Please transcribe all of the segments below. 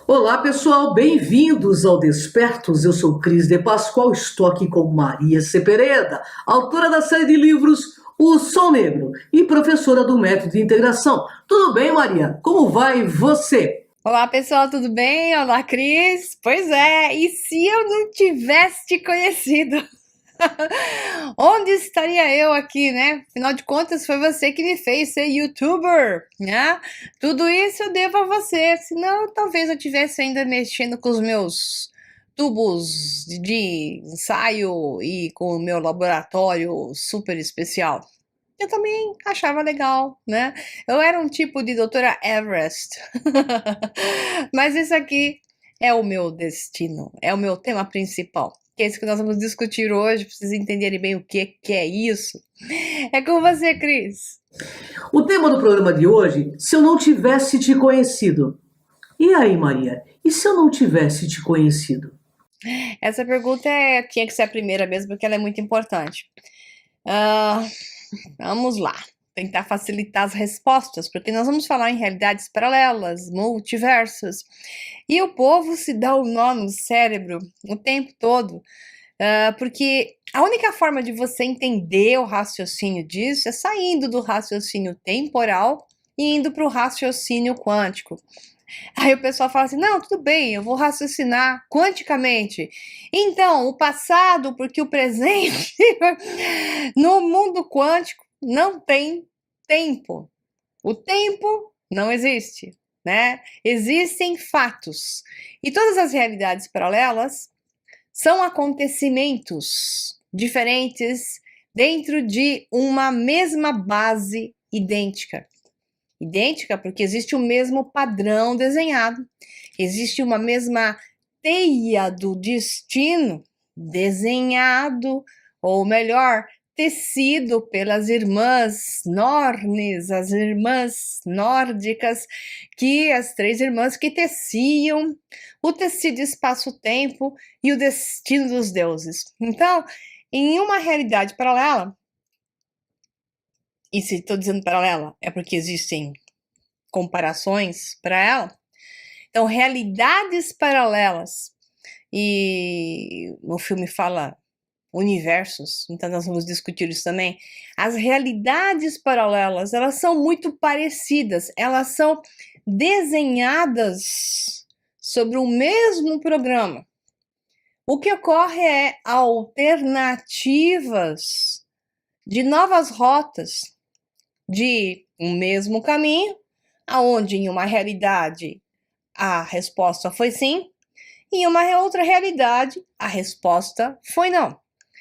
Olá, pessoal, bem-vindos ao Despertos. Eu sou Cris de Pascoal, estou aqui com Maria Cepereda, autora da série de livros O Sol Negro e professora do Método de Integração. Tudo bem, Maria? Como vai você? Olá, pessoal, tudo bem? Olá, Cris. Pois é, e se eu não tivesse te conhecido? Onde estaria eu aqui, né? Afinal de contas, foi você que me fez ser youtuber, né? Tudo isso eu devo a você, senão talvez eu estivesse ainda mexendo com os meus tubos de ensaio e com o meu laboratório super especial. Eu também achava legal, né? Eu era um tipo de doutora Everest. Mas isso aqui é o meu destino, é o meu tema principal, que é isso que nós vamos discutir hoje, para vocês entenderem bem o que é isso. É com você, Cris. O tema do programa de hoje, se eu não tivesse te conhecido. E aí, Maria? E se eu não tivesse te conhecido? Essa pergunta tinha que ser a primeira mesmo, porque ela é muito importante. Ah, vamos lá. Tentar facilitar as respostas, porque nós vamos falar em realidades paralelas, multiversos. E o povo se dá o nó no cérebro o tempo todo, porque a única forma de você entender o raciocínio disso é saindo do raciocínio temporal e indo para o raciocínio quântico. Aí o pessoal fala assim: não, tudo bem, eu vou raciocinar quanticamente. Então, o passado, porque o presente, no mundo quântico, não tem tempo. O tempo não existe, né? Existem fatos. E todas as realidades paralelas são acontecimentos diferentes dentro de uma mesma base idêntica. Idêntica porque existe o mesmo padrão desenhado, existe uma mesma teia do destino desenhado, ou melhor, tecido pelas irmãs Nornes, as irmãs nórdicas, que as três irmãs que teciam o tecido espaço-tempo e o destino dos deuses. Então, em uma realidade paralela, e se estou dizendo paralela, é porque existem comparações para ela. Então, realidades paralelas. E o filme fala universos, então nós vamos discutir isso também. As realidades paralelas, elas são muito parecidas, elas são desenhadas sobre o mesmo programa. O que ocorre é alternativas de novas rotas de um mesmo caminho, aonde em uma realidade a resposta foi sim, e em uma outra realidade a resposta foi não.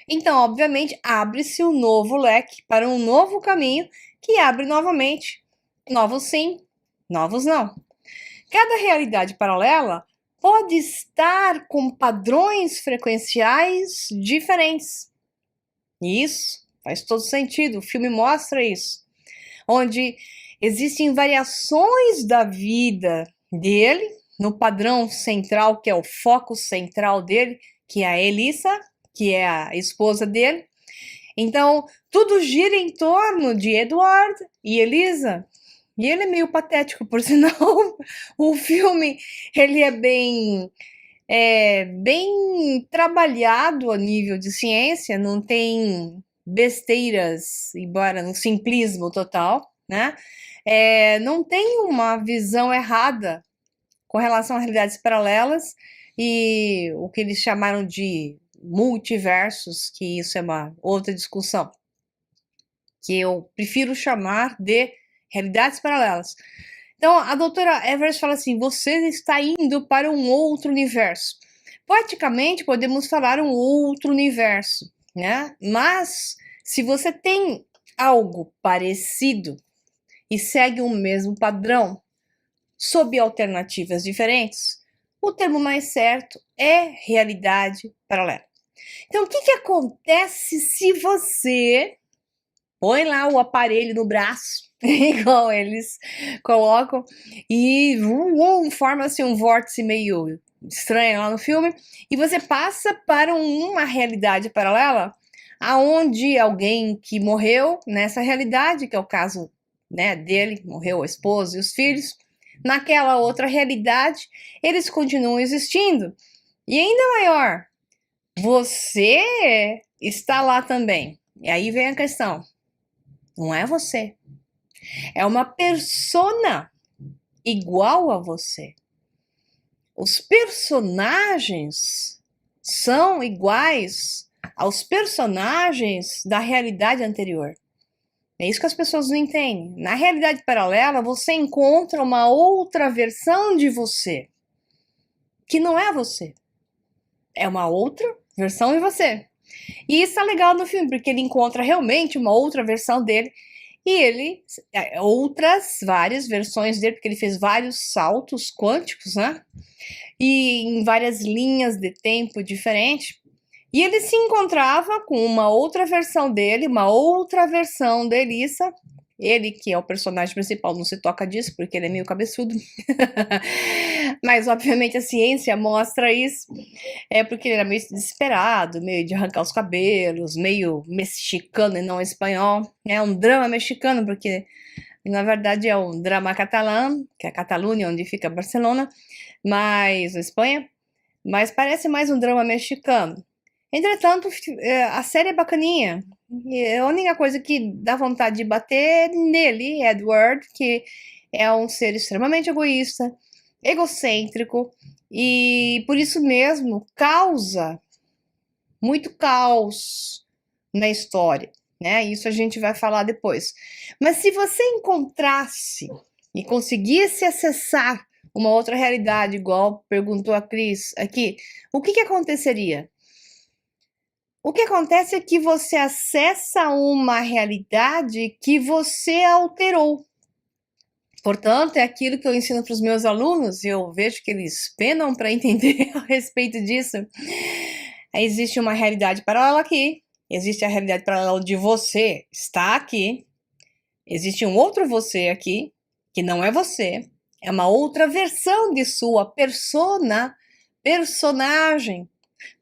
Então, obviamente, abre-se um novo leque para um novo caminho que abre novamente novos sim, novos não. Cada realidade paralela pode estar com padrões frequenciais diferentes. E isso faz todo sentido, o filme mostra isso. Onde existem variações da vida dele, no padrão central, que é o foco central dele, que é a Elissa, que é a esposa dele. Então, tudo gira em torno de Edward e Elisa. E ele é meio patético, por sinal. O filme, ele bem trabalhado a nível de ciência, não tem besteiras, embora no simplismo total, né? Não tem uma visão errada com relação a realidades paralelas e o que eles chamaram de multiversos, que isso é uma outra discussão, que eu prefiro chamar de realidades paralelas. Então, a doutora Everest fala assim: você está indo para um outro universo. Poeticamente, podemos falar um outro universo, né? Mas, se você tem algo parecido e segue o mesmo padrão, sob alternativas diferentes, o termo mais certo é realidade paralela. Então, o que acontece se você põe lá o aparelho no braço, igual eles colocam, e forma assim um vórtice meio estranho lá no filme, e você passa para uma realidade paralela, aonde alguém que morreu nessa realidade, que é o caso, né, dele, morreu a esposa e os filhos, naquela outra realidade, eles continuam existindo. E ainda maior, você está lá também. E aí vem a questão. Não é você. É uma persona igual a você. Os personagens são iguais aos personagens da realidade anterior. É isso que as pessoas não entendem. Na realidade paralela, você encontra uma outra versão de você, que não é você. É uma outra versão de você. E isso é legal no filme, porque ele encontra realmente uma outra versão dele. E ele, outras, várias versões dele, porque ele fez vários saltos quânticos, né? E em várias linhas de tempo diferentes. E ele se encontrava com uma outra versão dele, uma outra versão da Elissa. Ele, que é o personagem principal, não se toca disso, porque ele é meio cabeçudo. Mas, obviamente, a ciência mostra isso. É porque ele era meio desesperado, meio de arrancar os cabelos, meio mexicano e não espanhol. É um drama mexicano, porque, na verdade, é um drama catalão, que é a Catalunha, onde fica Barcelona, mas Espanha. Mas parece mais um drama mexicano. Entretanto, a série é bacaninha. E a única coisa que dá vontade de bater nele, Edward, que é um ser extremamente egoísta, egocêntrico, e por isso mesmo causa muito caos na história, né? Isso a gente vai falar depois. Mas se você encontrasse e conseguisse acessar uma outra realidade, igual perguntou a Cris aqui, o que aconteceria? O que acontece é que você acessa uma realidade que você alterou. Portanto, é aquilo que eu ensino para os meus alunos, e eu vejo que eles penam para entender a respeito disso. Existe uma realidade paralela aqui, existe a realidade paralela de você, está aqui, existe um outro você aqui, que não é você, é uma outra versão de sua personagem,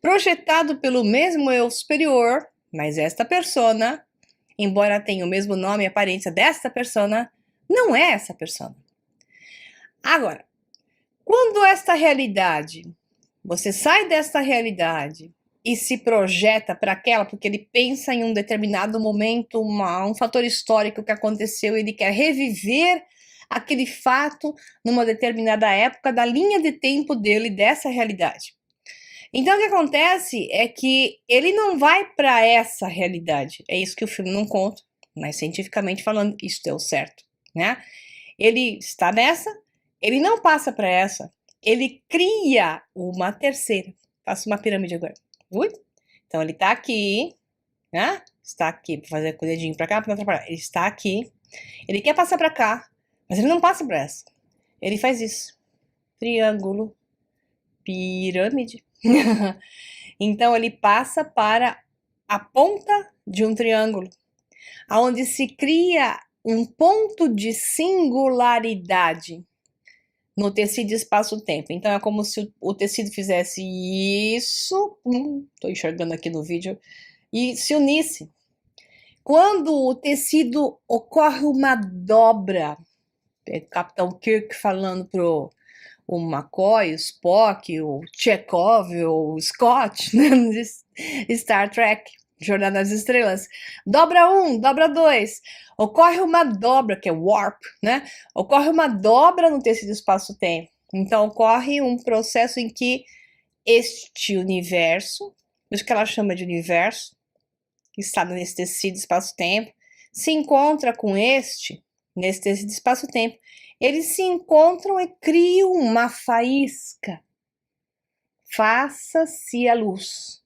projetado pelo mesmo eu superior, mas esta persona, embora tenha o mesmo nome e aparência desta persona, não é essa persona. Agora, quando esta realidade, você sai desta realidade e se projeta para aquela, porque ele pensa em um determinado momento, um fator histórico que aconteceu, ele quer reviver aquele fato numa determinada época da linha de tempo dele, dessa realidade. Então, o que acontece é que ele não vai para essa realidade. É isso que o filme não conta, mas cientificamente falando, isso deu certo, né? Ele está nessa, ele não passa para essa, ele cria uma terceira. Faço uma pirâmide agora. Ui? Então, ele está aqui, né? Está aqui, para fazer com o dedinho para cá, para atrapalhar. Ele está aqui, ele quer passar para cá, mas ele não passa para essa. Ele faz isso. Triângulo, pirâmide. Então, ele passa para a ponta de um triângulo, onde se cria um ponto de singularidade no tecido espaço-tempo. Então, é como se o tecido fizesse isso, estou enxergando aqui no vídeo, e se unisse. Quando o tecido ocorre uma dobra, é o Capitão Kirk falando pro o McCoy, o Spock, o Chekhov, o Scott, né, de Star Trek, Jornada nas Estrelas. Dobra 1, dobra 2. Ocorre uma dobra, que é warp, né? Ocorre uma dobra no tecido espaço-tempo. Então, ocorre um processo em que este universo, isso que ela chama de universo, que está nesse tecido espaço-tempo, se encontra com nesse tecido espaço-tempo. Eles se encontram e criam uma faísca. Faça-se a luz.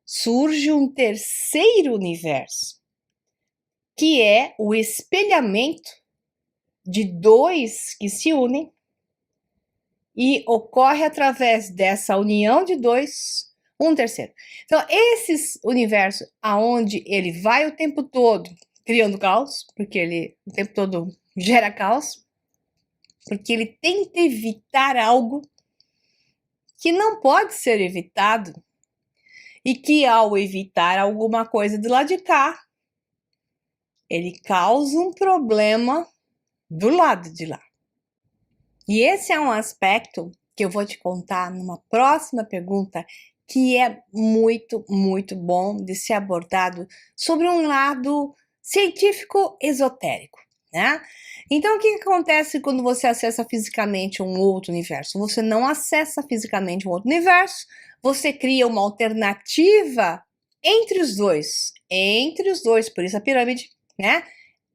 Surge um terceiro universo, que é o espelhamento de dois que se unem e ocorre através dessa união de dois um terceiro. Então, esse universo aonde ele vai o tempo todo criando caos, porque ele o tempo todo gera caos, porque ele tenta evitar algo que não pode ser evitado e que, ao evitar alguma coisa do lado de cá, ele causa um problema do lado de lá. E esse é um aspecto que eu vou te contar numa próxima pergunta, que é muito, muito bom de ser abordado sobre um lado científico esotérico, né? Então, o que acontece quando você acessa fisicamente um outro universo? Você não acessa fisicamente um outro universo, você cria uma alternativa entre os dois, por isso a pirâmide, né?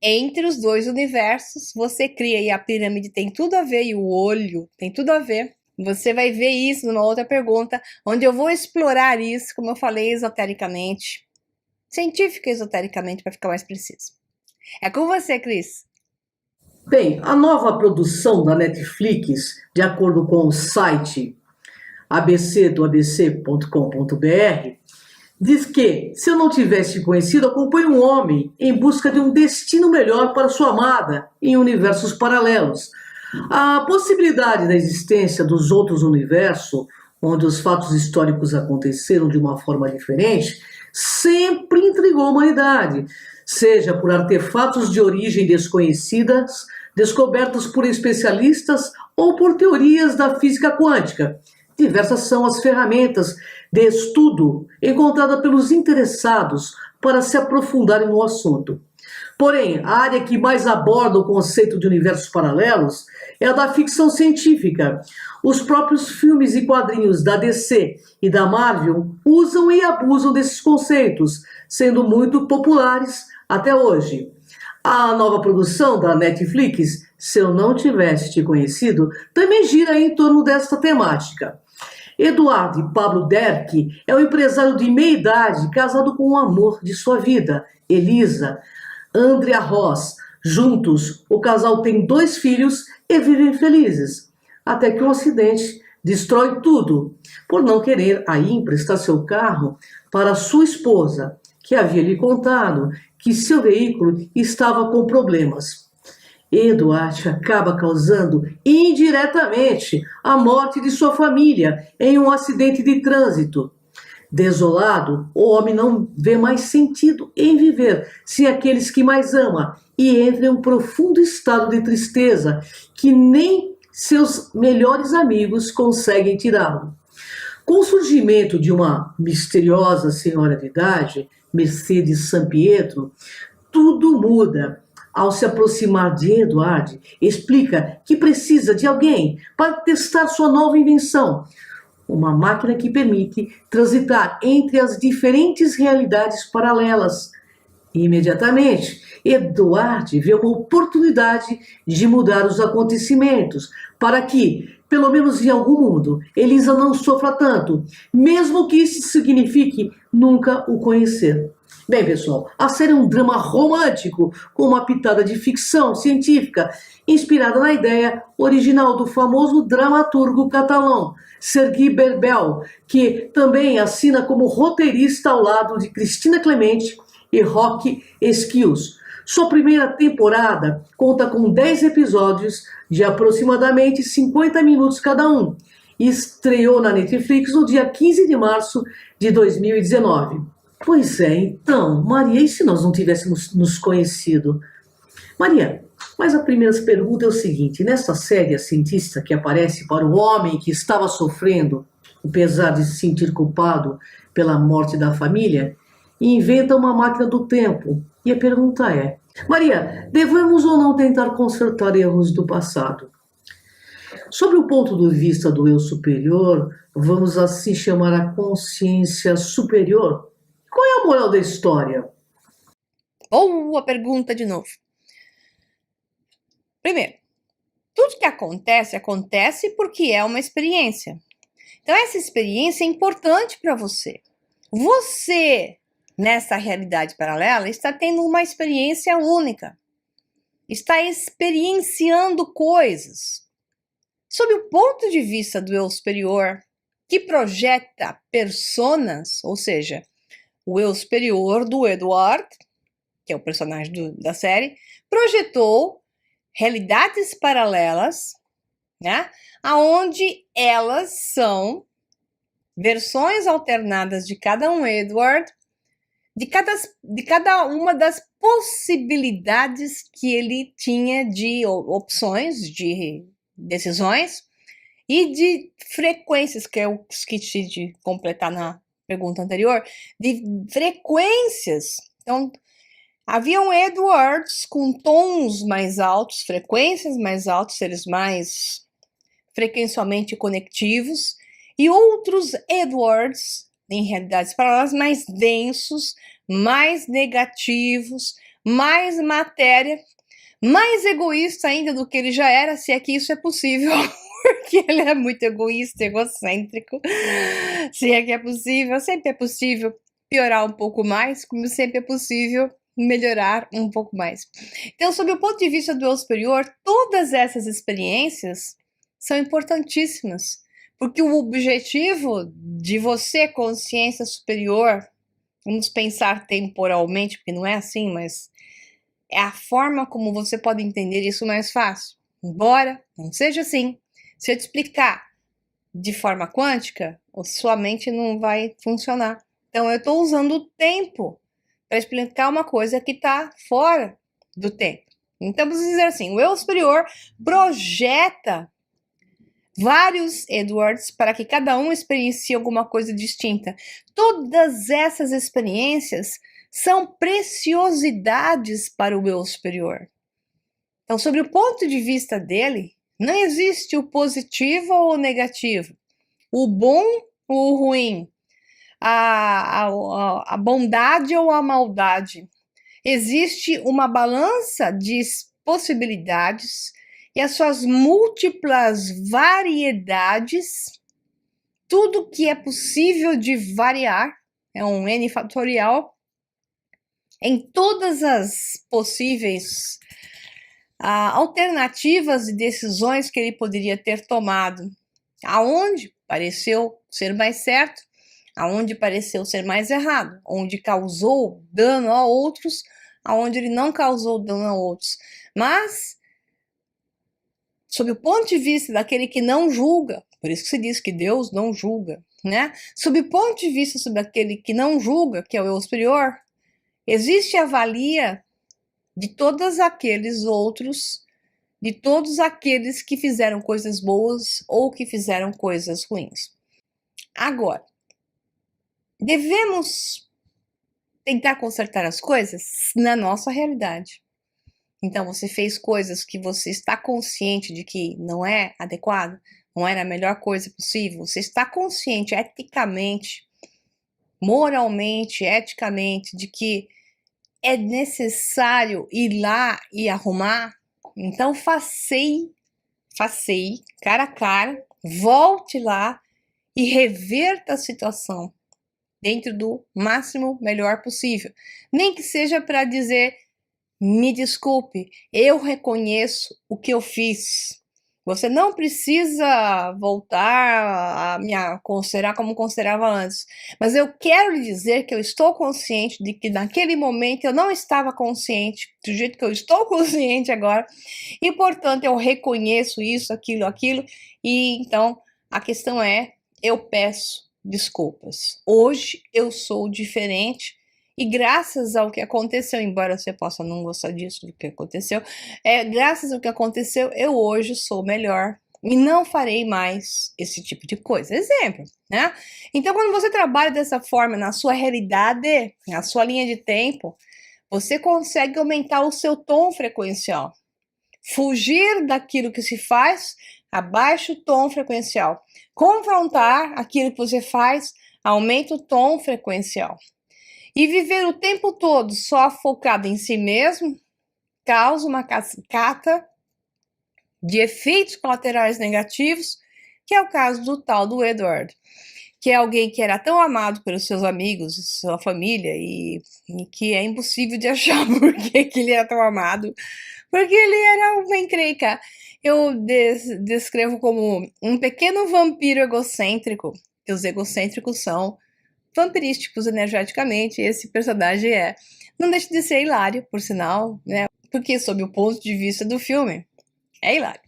Entre os dois universos, você cria, e a pirâmide tem tudo a ver, e o olho tem tudo a ver. Você vai ver isso numa outra pergunta, onde eu vou explorar isso, como eu falei, esotericamente, científica esotericamente, para ficar mais preciso. É com você, Cris. Bem, a nova produção da Netflix, de acordo com o site abc.com.br, diz que, se eu não tivesse conhecido, acompanhe um homem em busca de um destino melhor para sua amada em universos paralelos. A possibilidade da existência dos outros universos, onde os fatos históricos aconteceram de uma forma diferente, sempre intrigou a humanidade, seja por artefatos de origem desconhecidas, descobertos por especialistas ou por teorias da física quântica. Diversas são as ferramentas de estudo encontradas pelos interessados para se aprofundarem no assunto. Porém, a área que mais aborda o conceito de universos paralelos é a da ficção científica. Os próprios filmes e quadrinhos da DC e da Marvel usam e abusam desses conceitos, sendo muito populares até hoje. A nova produção da Netflix, Se Eu Não Tivesse Te Conhecido, também gira em torno desta temática. Eduardo Pablo Derck é um empresário de meia idade casado com o amor de sua vida, Elisa Andrea Ross. Juntos, o casal tem 2 filhos e vivem felizes, até que um acidente destrói tudo, por não querer aí emprestar seu carro para sua esposa, que havia lhe contado que seu veículo estava com problemas. Eduardo acaba causando indiretamente a morte de sua família em um acidente de trânsito. Desolado, o homem não vê mais sentido em viver sem aqueles que mais ama e entra em um profundo estado de tristeza que nem seus melhores amigos conseguem tirá-lo. Com o surgimento de uma misteriosa senhora de idade, Mercedes Sampietro, tudo muda. Ao se aproximar de Edward, explica que precisa de alguém para testar sua nova invenção, uma máquina que permite transitar entre as diferentes realidades paralelas. Imediatamente, Edward vê uma oportunidade de mudar os acontecimentos para que, pelo menos em algum mundo, Elisa não sofra tanto, mesmo que isso signifique nunca o conhecer. Bem, pessoal, a série é um drama romântico com uma pitada de ficção científica, inspirada na ideia original do famoso dramaturgo catalão Sergi Berbel, que também assina como roteirista ao lado de Cristina Clemente e Roque Esquius. Sua primeira temporada conta com 10 episódios de aproximadamente 50 minutos cada um e estreou na Netflix no dia 15 de março de 2019. Pois é, então, Maria, e se nós não tivéssemos nos conhecido? Maria, mas a primeira pergunta é o seguinte: nessa série, a cientista que aparece para o homem que estava sofrendo, apesar de se sentir culpado pela morte da família, inventa uma máquina do tempo. E a pergunta é: Maria, devemos ou não tentar consertar erros do passado? Sob o ponto de vista do eu superior, vamos assim chamar a consciência superior. Qual é a moral da história? Boa pergunta de novo. Primeiro, tudo que acontece, acontece porque é uma experiência. Então, essa experiência é importante para você. Você, nessa realidade paralela, está tendo uma experiência única. Está experienciando coisas. Sob o ponto de vista do eu superior, que projeta personas, ou seja, o eu superior do Edward, que é o personagem da série, projetou realidades paralelas, né? Aonde elas são versões alternadas de cada um Edward, de cada uma das possibilidades que ele tinha de opções de decisões e de frequências, que eu esqueci de completar na pergunta anterior, de frequências. Então, haviam Edwards com tons mais altos, frequências mais altas, seres mais frequencialmente conectivos, e outros Edwards, em realidades paralelas, mais densos, mais negativos, mais matéria, mais egoísta ainda do que ele já era, se é que isso é possível, porque ele é muito egoísta, egocêntrico, se é que é possível, sempre é possível piorar um pouco mais, como sempre é possível melhorar um pouco mais. Então, sob o ponto de vista do eu superior, todas essas experiências são importantíssimas, porque o objetivo de você, consciência superior, vamos pensar temporalmente, porque não é assim, mas é a forma como você pode entender isso mais fácil. Embora não seja assim, se eu te explicar de forma quântica, sua mente não vai funcionar. Então, eu estou usando o tempo para explicar uma coisa que está fora do tempo. Então, vamos dizer assim, o eu superior projeta vários Edwards para que cada um experiencie alguma coisa distinta. Todas essas experiências são preciosidades para o eu superior. Então, sobre o ponto de vista dele, não existe o positivo ou o negativo, o bom ou o ruim, a bondade ou a maldade. Existe uma balança de possibilidades e as suas múltiplas variedades, tudo que é possível de variar, é um N fatorial, em todas as possíveis alternativas e decisões que ele poderia ter tomado, aonde pareceu ser mais certo, aonde pareceu ser mais errado, onde causou dano a outros, aonde ele não causou dano a outros. Mas, sob o ponto de vista daquele que não julga, por isso que se diz que Deus não julga, né? Sob o ponto de vista sobre aquele que não julga, que é o eu superior, existe a valia de todos aqueles outros, de todos aqueles que fizeram coisas boas ou que fizeram coisas ruins. Agora, devemos tentar consertar as coisas na nossa realidade. Então, você fez coisas que você está consciente de que não é adequado, não era a melhor coisa possível, você está consciente eticamente, moralmente, eticamente, de que é necessário ir lá e arrumar, então facei, cara a cara, volte lá e reverta a situação dentro do máximo melhor possível. Nem que seja para dizer, me desculpe, eu reconheço o que eu fiz. Você não precisa voltar a me considerar como considerava antes, mas eu quero lhe dizer que eu estou consciente de que naquele momento eu não estava consciente do jeito que eu estou consciente agora, e portanto eu reconheço isso, aquilo, e então a questão é, eu peço desculpas. Hoje eu sou diferente. E graças ao que aconteceu, embora você possa não gostar disso, do que aconteceu, graças ao que aconteceu, eu hoje sou melhor e não farei mais esse tipo de coisa. Exemplo, né? Então, quando você trabalha dessa forma na sua realidade, na sua linha de tempo, você consegue aumentar o seu tom frequencial. Fugir daquilo que se faz, abaixa o tom frequencial. Confrontar aquilo que você faz, aumenta o tom frequencial. E viver o tempo todo só focado em si mesmo causa uma cascata de efeitos colaterais negativos, que é o caso do tal do Edward, que é alguém que era tão amado pelos seus amigos, sua família, e que é impossível de achar por que ele era tão amado, porque ele era um encrenca. Eu descrevo como um pequeno vampiro egocêntrico, que os egocêntricos são vampirísticos energeticamente, esse personagem não deixa de ser hilário, por sinal, né? Porque sob o ponto de vista do filme, é hilário.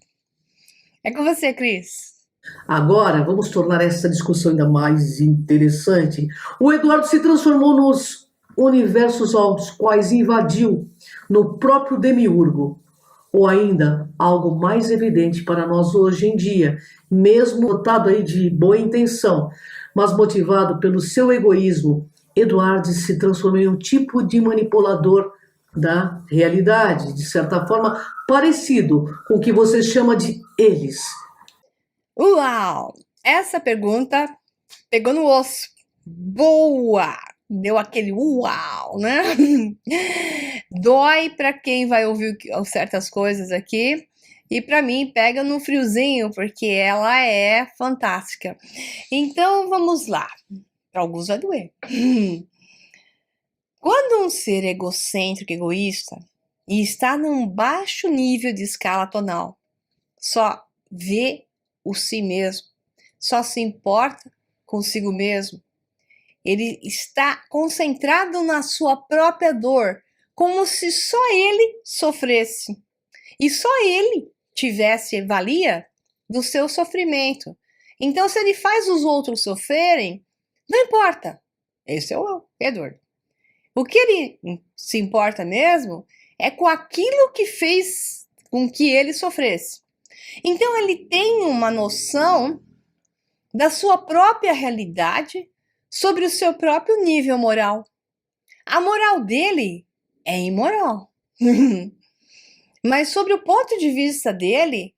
É com você, Cris. Agora, vamos tornar essa discussão ainda mais interessante. O Eduardo se transformou nos universos aos quais invadiu, no próprio Demiurgo. Ou ainda, algo mais evidente para nós hoje em dia, mesmo dotado aí de boa intenção, mas motivado pelo seu egoísmo, Edward se transformou em um tipo de manipulador da realidade, de certa forma parecido com o que você chama de eles. Uau! Essa pergunta pegou no osso. Boa! Deu aquele uau, né? Dói para quem vai ouvir certas coisas aqui. E para mim pega no friozinho, porque ela é fantástica. Então vamos lá. Para alguns vai doer. Quando um ser egocêntrico, egoísta, e está num baixo nível de escala tonal, só vê o si mesmo, só se importa consigo mesmo, ele está concentrado na sua própria dor, como se só ele sofresse e só ele tivesse valia do seu sofrimento. Então, se ele faz os outros sofrerem, não importa. Esse é o Edward. O que ele se importa mesmo é com aquilo que fez com que ele sofresse. Então, ele tem uma noção da sua própria realidade sobre o seu próprio nível moral. A moral dele é imoral. Mas sobre o ponto de vista dele,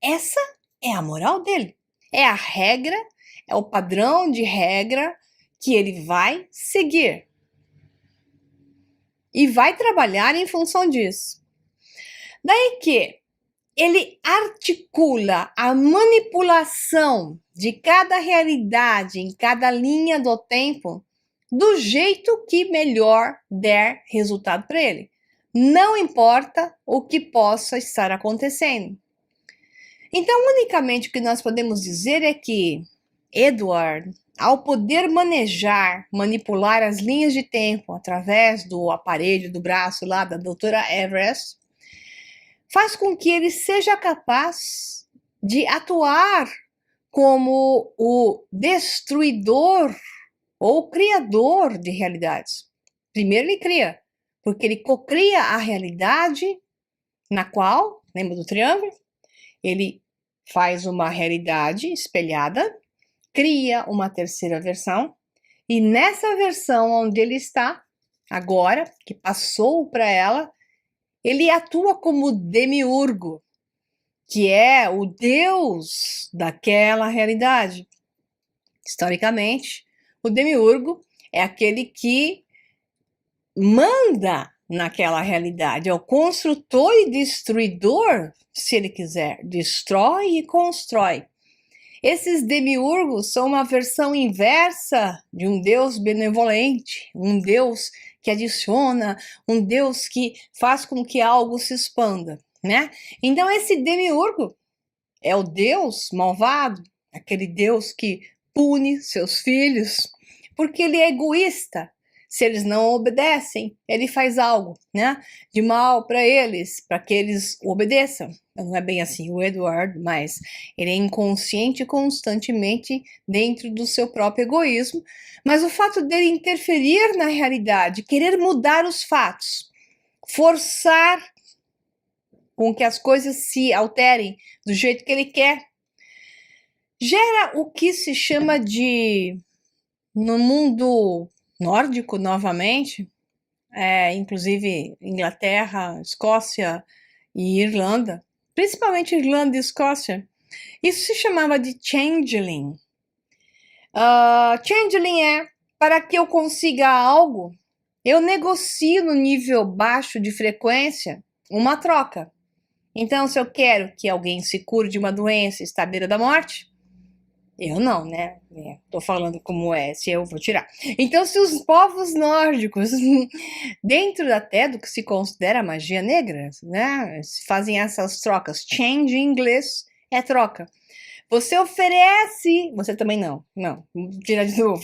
essa é a moral dele. É a regra, é o padrão de regra que ele vai seguir. E vai trabalhar em função disso. Daí que ele articula a manipulação de cada realidade em cada linha do tempo do jeito que melhor der resultado para ele. Não importa o que possa estar acontecendo. Então, unicamente o que nós podemos dizer é que Edward, ao poder manejar, manipular as linhas de tempo através do aparelho do braço lá da doutora Everest, faz com que ele seja capaz de atuar como o destruidor ou criador de realidades. Primeiro ele cria, porque ele cocria a realidade na qual, lembra do triângulo? Ele faz uma realidade espelhada, cria uma terceira versão, e nessa versão onde ele está agora, que passou para ela, ele atua como demiurgo, que é o deus daquela realidade. Historicamente, o demiurgo é aquele que manda naquela realidade, é o construtor e destruidor, se ele quiser, destrói e constrói. Esses demiurgos são uma versão inversa de um Deus benevolente, um Deus que adiciona, um Deus que faz com que algo se expanda, né? Então esse demiurgo é o Deus malvado, aquele Deus que pune seus filhos, porque ele é egoísta. Se eles não obedecem, ele faz algo, né, de mal para eles, para que eles obedeçam. Não é bem assim o Edward, mas ele é inconsciente constantemente dentro do seu próprio egoísmo. Mas o fato dele interferir na realidade, querer mudar os fatos, forçar com que as coisas se alterem do jeito que ele quer, gera o que se chama de, no mundo nórdico novamente, inclusive Inglaterra, Escócia e Irlanda, principalmente Irlanda e Escócia, isso se chamava de changeling. Changeling é, para que eu consiga algo, eu negocio no nível baixo de frequência uma troca. Então, se eu quero que alguém se cure de uma doença e está à beira da morte, eu não, né? Tô falando como é, se eu vou tirar. Então, se os povos nórdicos, dentro até do que se considera magia negra, né? Fazem essas trocas. Change em inglês é troca. Você oferece... Você também não. Não, vou tirar de novo.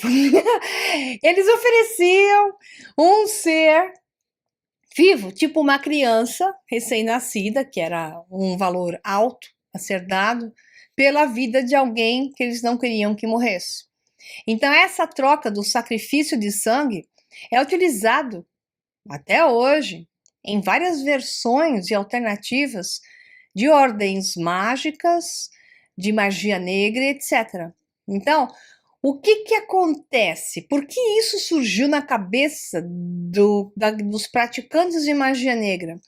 Eles ofereciam um ser vivo, tipo uma criança recém-nascida, que era um valor alto a ser dado, pela vida de alguém que eles não queriam que morresse. Então, essa troca do sacrifício de sangue é utilizado até hoje em várias versões e alternativas de ordens mágicas, de magia negra, etc. Então, o que acontece? Por que isso surgiu na cabeça dos praticantes de magia negra?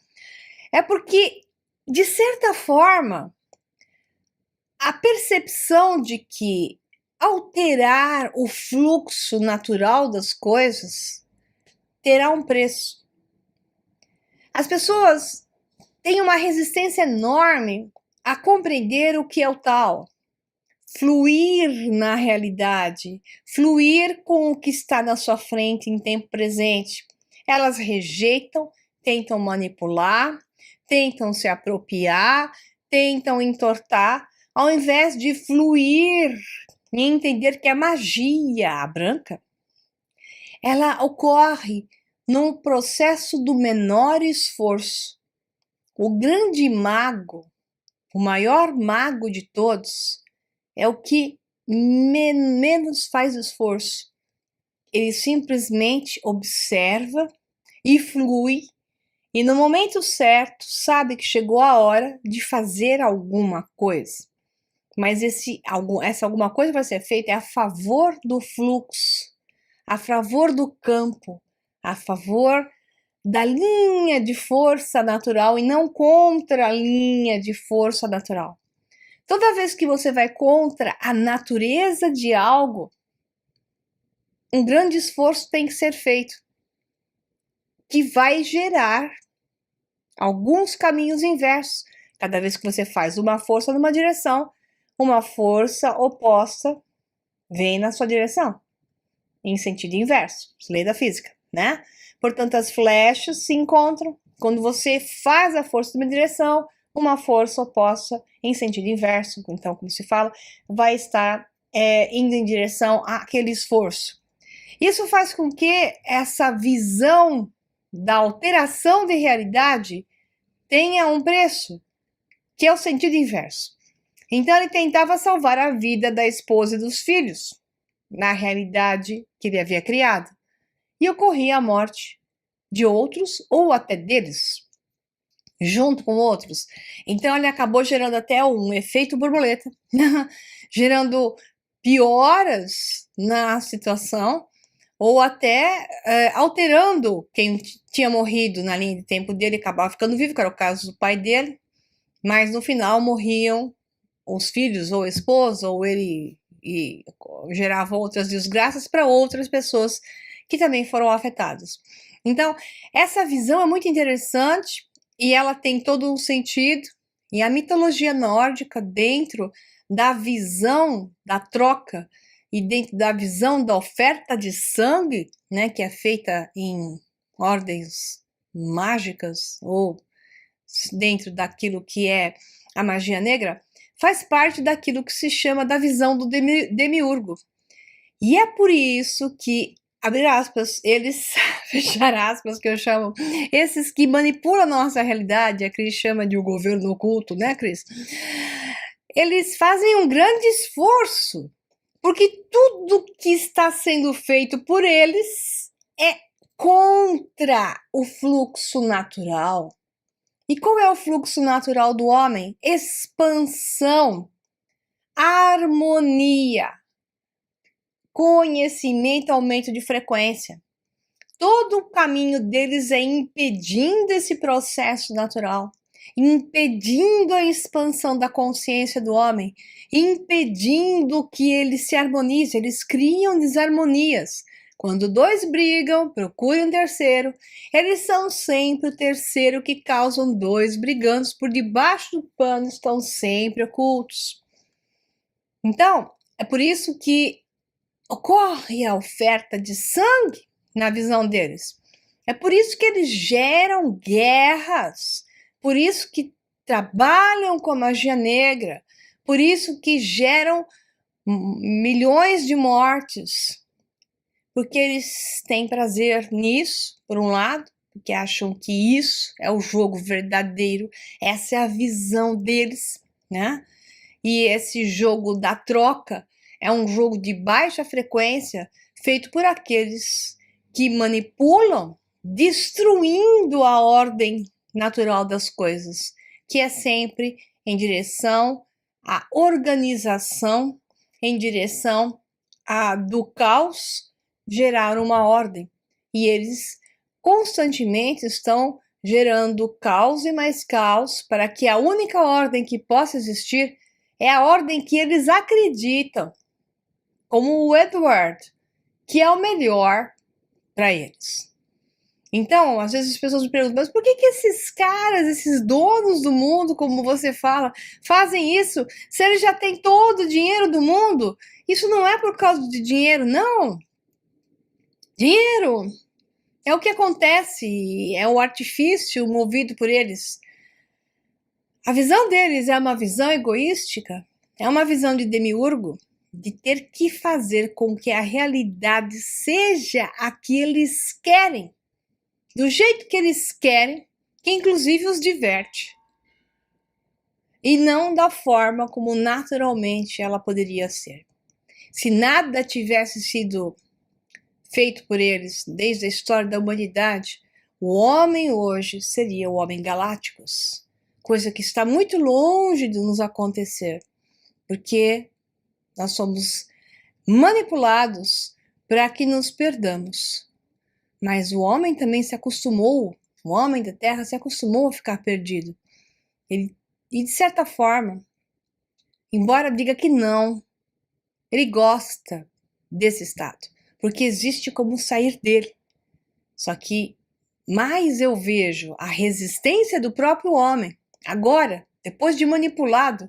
É porque, de certa forma, a percepção de que alterar o fluxo natural das coisas terá um preço. As pessoas têm uma resistência enorme a compreender o que é o tal, fluir na realidade, fluir com o que está na sua frente em tempo presente. Elas rejeitam, tentam manipular, tentam se apropriar, tentam entortar, ao invés de fluir e entender que a magia branca, ela ocorre num processo do menor esforço. O grande mago, o maior mago de todos, é o que menos faz esforço. Ele simplesmente observa e flui, e no momento certo sabe que chegou a hora de fazer alguma coisa. Mas essa alguma coisa vai ser feita a favor do fluxo, a favor do campo, a favor da linha de força natural e não contra a linha de força natural. Toda vez que você vai contra a natureza de algo, um grande esforço tem que ser feito, que vai gerar alguns caminhos inversos. Cada vez que você faz uma força numa direção, uma força oposta vem na sua direção, em sentido inverso, lei da física, né? Portanto, as flechas se encontram. Quando você faz a força numa direção, uma força oposta em sentido inverso, então, como se fala, vai estar indo em direção àquele esforço. Isso faz com que essa visão da alteração de realidade tenha um preço, que é o sentido inverso. Então, ele tentava salvar a vida da esposa e dos filhos, na realidade que ele havia criado, e ocorria a morte de outros ou até deles, junto com outros. Então, ele acabou gerando até um efeito borboleta, gerando pioras na situação, ou até alterando quem tinha morrido na linha de tempo dele, acabava ficando vivo, que era o caso do pai dele, mas no final morriam os filhos, ou a esposa, ou ele, e gerava outras desgraças para outras pessoas que também foram afetadas. Então, essa visão é muito interessante e ela tem todo um sentido. E a mitologia nórdica, dentro da visão da troca e dentro da visão da oferta de sangue, né, que é feita em ordens mágicas ou dentro daquilo que é a magia negra, faz parte daquilo que se chama da visão do demiurgo. E é por isso que, abrir aspas, eles, fechar aspas, que eu chamo, esses que manipulam a nossa realidade, a Cris chama de o governo oculto, né, Cris? Eles fazem um grande esforço, porque tudo que está sendo feito por eles é contra o fluxo natural. E qual é o fluxo natural do homem? Expansão, harmonia, conhecimento, aumento de frequência. Todo o caminho deles é impedindo esse processo natural, impedindo a expansão da consciência do homem, impedindo que ele se harmonize. Eles criam desarmonias. Quando dois brigam, procuram um terceiro, eles são sempre o terceiro que causam dois brigantes por debaixo do pano, estão sempre ocultos. Então, é por isso que ocorre a oferta de sangue na visão deles. É por isso que eles geram guerras, por isso que trabalham com a magia negra, por isso que geram milhões de mortes, porque eles têm prazer nisso, por um lado, porque acham que isso é o jogo verdadeiro, essa é a visão deles, né? E esse jogo da troca é um jogo de baixa frequência, feito por aqueles que manipulam destruindo a ordem natural das coisas, que é sempre em direção à organização, em direção do caos gerar uma ordem. E eles constantemente estão gerando caos e mais caos para que a única ordem que possa existir é a ordem que eles acreditam, como o Edward, que é o melhor para eles. Então, às vezes as pessoas me perguntam, mas por que esses caras, esses donos do mundo, como você fala, fazem isso se eles já têm todo o dinheiro do mundo? Isso não é por causa de dinheiro, não. Dinheiro é o que acontece, é o artifício movido por eles. A visão deles é uma visão egoística, é uma visão de demiurgo, de ter que fazer com que a realidade seja a que eles querem, do jeito que eles querem, que inclusive os diverte. E não da forma como naturalmente ela poderia ser. Se nada tivesse sido feito por eles desde a história da humanidade, o homem hoje seria o homem Galácticos, coisa que está muito longe de nos acontecer, porque nós somos manipulados para que nos perdamos. Mas o homem também se acostumou, o homem da Terra se acostumou a ficar perdido. E de certa forma, embora diga que não, ele gosta desse estado, porque existe como sair dele. Só que mais eu vejo a resistência do próprio homem. Agora, depois de manipulado,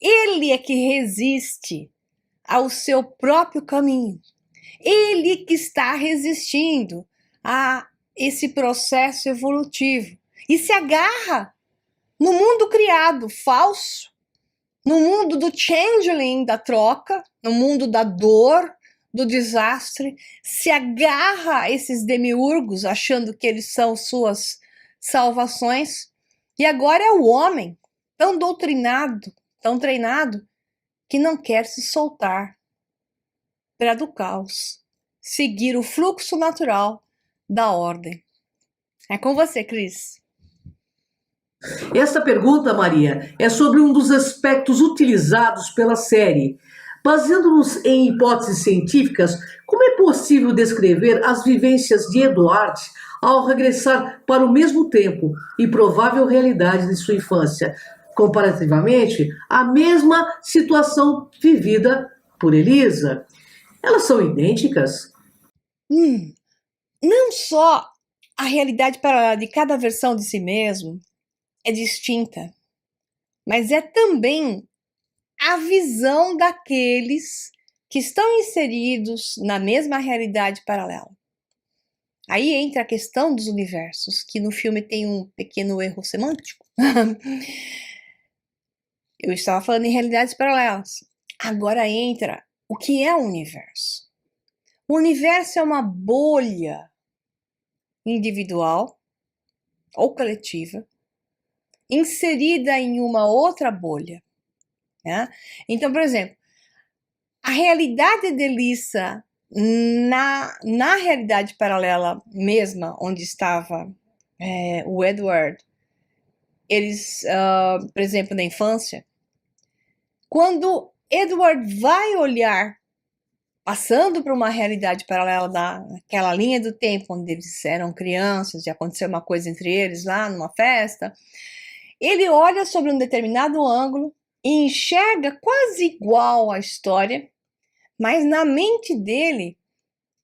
ele é que resiste ao seu próprio caminho. Ele que está resistindo a esse processo evolutivo e se agarra no mundo criado, falso, no mundo do changeling, da troca, no mundo da dor, do desastre, se agarra a esses demiurgos achando que eles são suas salvações. E agora é o homem tão doutrinado, tão treinado, que não quer se soltar para do caos seguir o fluxo natural da ordem. É com você, Cris. Esta pergunta, Maria, é sobre um dos aspectos utilizados pela série. Baseando-nos em hipóteses científicas, como é possível descrever as vivências de Edward ao regressar para o mesmo tempo e provável realidade de sua infância, comparativamente à mesma situação vivida por Elisa? Elas são idênticas? Não só a realidade paralela de cada versão de si mesmo é distinta, mas é também a visão daqueles que estão inseridos na mesma realidade paralela. Aí entra a questão dos universos, que no filme tem um pequeno erro semântico. Eu estava falando em realidades paralelas. Agora entra o que é o universo. O universo é uma bolha individual ou coletiva inserida em uma outra bolha. Né? Então, por exemplo, a realidade de Lisa na realidade paralela mesma, onde estava o Edward, eles, por exemplo, na infância, quando Edward vai olhar, passando por uma realidade paralela naquela linha do tempo onde eles eram crianças e aconteceu uma coisa entre eles lá numa festa, ele olha sobre um determinado ângulo e enxerga quase igual a história, mas na mente dele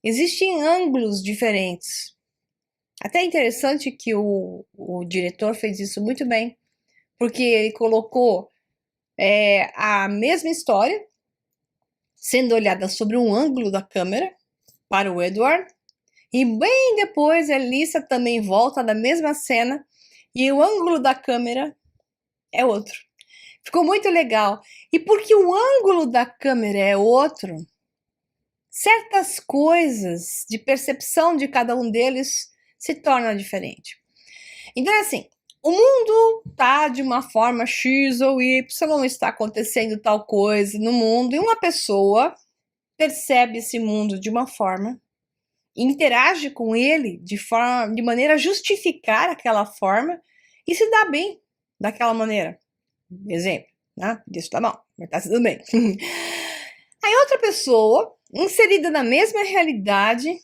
existem ângulos diferentes. Até é interessante que o diretor fez isso muito bem, porque ele colocou a mesma história sendo olhada sobre um ângulo da câmera para o Edward, e bem depois a Lisa também volta na mesma cena e o ângulo da câmera é outro. Ficou muito legal. E porque o ângulo da câmera é outro, certas coisas de percepção de cada um deles se tornam diferentes. Então, assim, o mundo está de uma forma X ou Y, está acontecendo tal coisa no mundo, e uma pessoa percebe esse mundo de uma forma, interage com ele de maneira a justificar aquela forma e se dá bem daquela maneira. Exemplo, né? Isso tá bom, mas tá tudo bem. Aí outra pessoa, inserida na mesma realidade,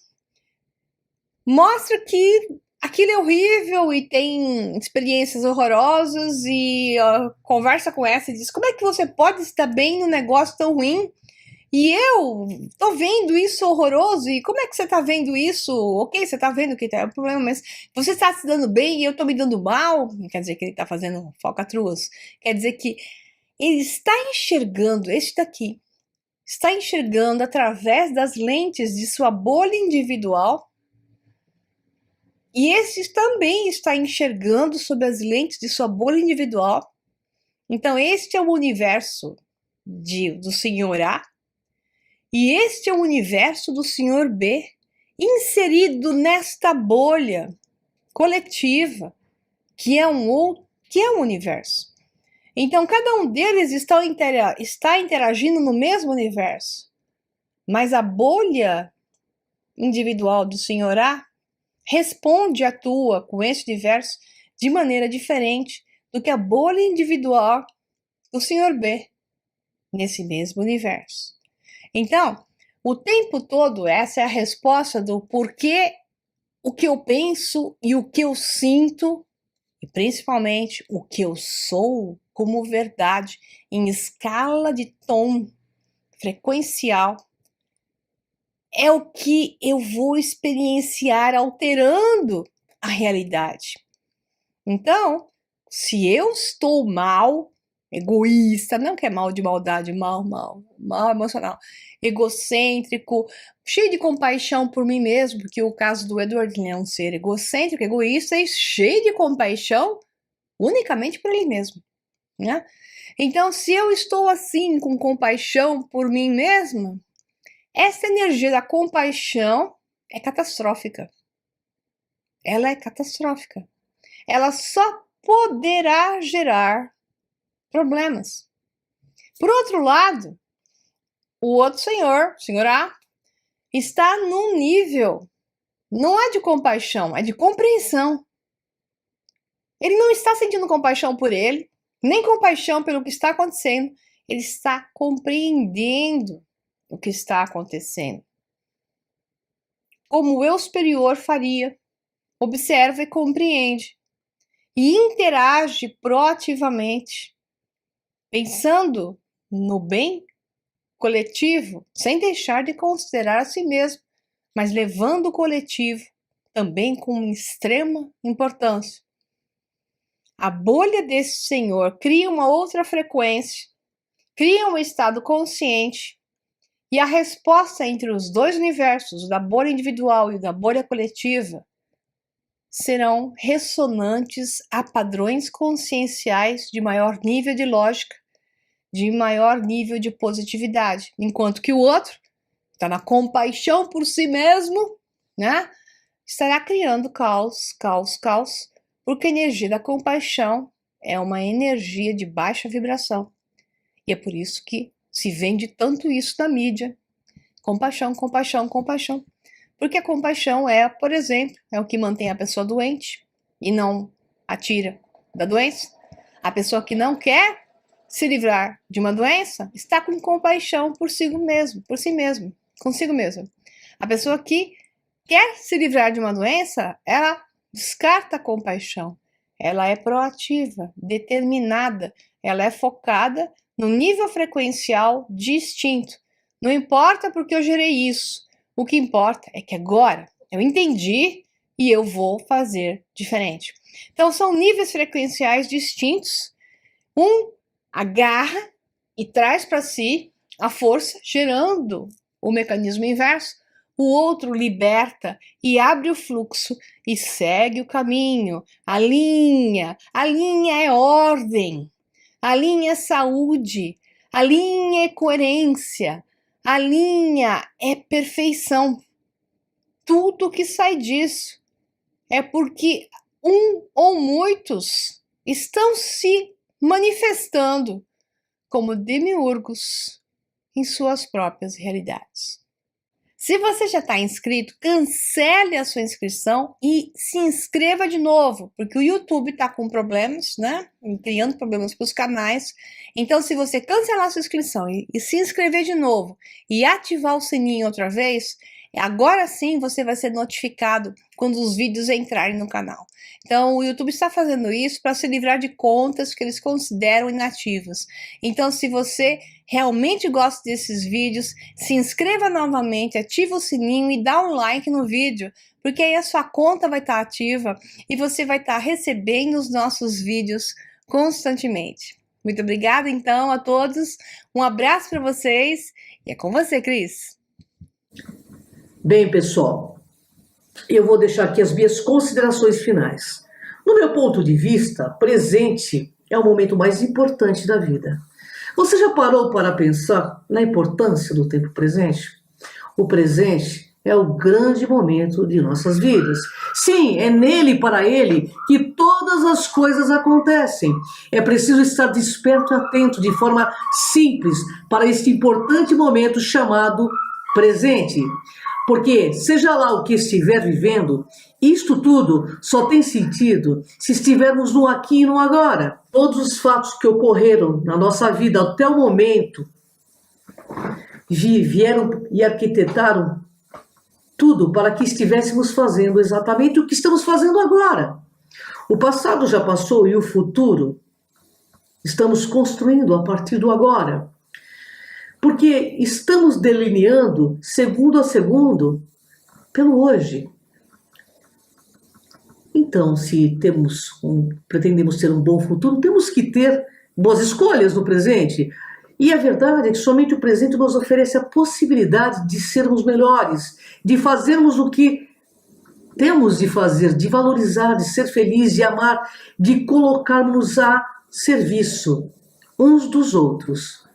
mostra que aquilo é horrível e tem experiências horrorosas e conversa com essa e diz: como é que você pode estar bem num negócio tão ruim? E eu tô vendo isso horroroso, e como é que você tá vendo isso? Ok, você tá vendo que é o problema, mas você está se dando bem e eu tô me dando mal? Não quer dizer que ele tá fazendo falcatruas. Quer dizer que ele está enxergando, este daqui, está enxergando através das lentes de sua bolha individual, e esse também está enxergando sob as lentes de sua bolha individual. Então, este é o universo do Senhor A, e este é o universo do Senhor B, inserido nesta bolha coletiva, que é um universo. Então, cada um deles está interagindo no mesmo universo, mas a bolha individual do Senhor A responde e atua com esse universo de maneira diferente do que a bolha individual do Senhor B nesse mesmo universo. Então, o tempo todo, essa é a resposta do porquê o que eu penso e o que eu sinto, e principalmente o que eu sou como verdade em escala de tom frequencial, é o que eu vou experienciar alterando a realidade. Então, se eu estou mal, egoísta, não que é mal de maldade, mal emocional, egocêntrico, cheio de compaixão por mim mesmo, porque o caso do Edward é um ser egocêntrico, egoísta e cheio de compaixão unicamente por ele mesmo, né? Então, se eu estou assim, com compaixão por mim mesma, essa energia da compaixão é catastrófica. Ela é catastrófica. Ela só poderá gerar problemas. Por outro lado, o outro senhor A, está num nível, não é de compaixão, é de compreensão. Ele não está sentindo compaixão por ele, nem compaixão pelo que está acontecendo, ele está compreendendo o que está acontecendo. Como o eu superior faria, observa e compreende, e interage proativamente, pensando no bem coletivo, sem deixar de considerar a si mesmo, mas levando o coletivo também com extrema importância. A bolha desse senhor cria uma outra frequência, cria um estado consciente, e a resposta entre os dois universos, o da bolha individual e o da bolha coletiva, serão ressonantes a padrões conscienciais de maior nível de lógica, de maior nível de positividade, enquanto que o outro está na compaixão por si mesmo, né? Estará criando caos, porque a energia da compaixão é uma energia de baixa vibração. E é por isso que se vende tanto isso na mídia. Compaixão. Porque a compaixão é, por exemplo, é o que mantém a pessoa doente e não a tira da doença. A pessoa que não quer se livrar de uma doença está com compaixão por si mesmo, consigo mesmo. A pessoa que quer se livrar de uma doença, ela descarta a compaixão. Ela é proativa, determinada, ela é focada no nível frequencial distinto. Não importa porque eu gerei isso. O que importa é que agora eu entendi e eu vou fazer diferente. Então, são níveis frequenciais distintos. Um agarra e traz para si a força, gerando o mecanismo inverso. O outro liberta e abre o fluxo e segue o caminho. A linha é ordem, a linha é saúde, a linha é coerência, a linha é perfeição. Tudo que sai disso é porque um ou muitos estão se manifestando como demiurgos em suas próprias realidades. Se você já está inscrito, cancele a sua inscrição e se inscreva de novo, porque o YouTube está com problemas, né? Criando problemas para os canais. Então, se você cancelar a sua inscrição e se inscrever de novo e ativar o sininho outra vez, agora sim você vai ser notificado quando os vídeos entrarem no canal. Então, o YouTube está fazendo isso para se livrar de contas que eles consideram inativas. Então, se você realmente gosta desses vídeos, se inscreva novamente, ativa o sininho e dá um like no vídeo, porque aí a sua conta vai estar ativa e você vai estar recebendo os nossos vídeos constantemente. Muito obrigada, então, a todos. Um abraço para vocês e é com você, Cris. Bem, pessoal, eu vou deixar aqui as minhas considerações finais. No meu ponto de vista, presente é o momento mais importante da vida. Você já parou para pensar na importância do tempo presente? O presente é o grande momento de nossas vidas. Sim, é nele e para ele que todas as coisas acontecem. É preciso estar desperto e atento de forma simples para este importante momento chamado presente. Porque, seja lá o que estiver vivendo, isto tudo só tem sentido se estivermos no aqui e no agora. Todos os fatos que ocorreram na nossa vida até o momento vieram e arquitetaram tudo para que estivéssemos fazendo exatamente o que estamos fazendo agora. O passado já passou e o futuro estamos construindo a partir do agora. Porque estamos delineando, segundo a segundo, pelo hoje. Então, se pretendemos ter um bom futuro, temos que ter boas escolhas no presente. E a verdade é que somente o presente nos oferece a possibilidade de sermos melhores, de fazermos o que temos de fazer, de valorizar, de ser feliz, de amar, de colocarmos a serviço uns dos outros.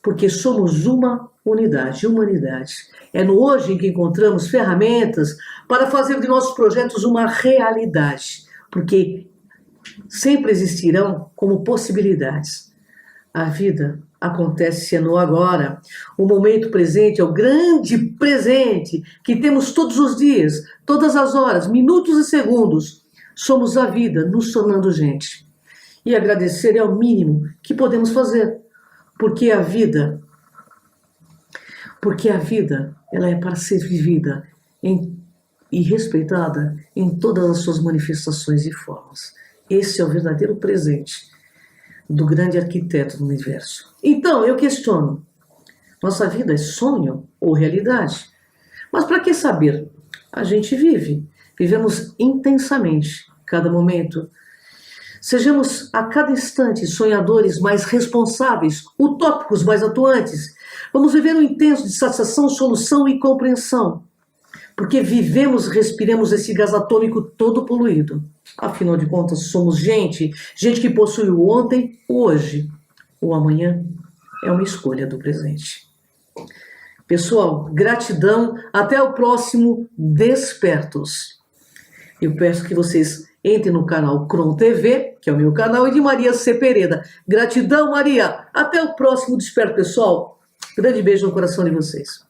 Porque somos uma unidade, humanidade. É no hoje em que encontramos ferramentas para fazer de nossos projetos uma realidade, porque sempre existirão como possibilidades. A vida acontece no agora. O momento presente é o grande presente que temos todos os dias, todas as horas, minutos e segundos. Somos a vida nos tornando gente. E agradecer é o mínimo que podemos fazer. Porque a vida, ela é para ser vivida e respeitada em todas as suas manifestações e formas. Esse é o verdadeiro presente do grande arquiteto do universo. Então, eu questiono, nossa vida é sonho ou realidade? Mas para que saber? A gente vive, vivemos intensamente cada momento. Sejamos a cada instante sonhadores mais responsáveis, utópicos mais atuantes. Vamos viver um intenso de satisfação, solução e compreensão. Porque vivemos, respiramos esse gás atômico todo poluído. Afinal de contas, somos gente que possui o ontem, o hoje. O amanhã é uma escolha do presente. Pessoal, gratidão. Até o próximo Despertos. Eu peço que vocês entrem no canal Cron TV, que é o meu canal, e de Maria Cepeda. Gratidão, Maria. Até o próximo Desperto, pessoal. Grande beijo no coração de vocês.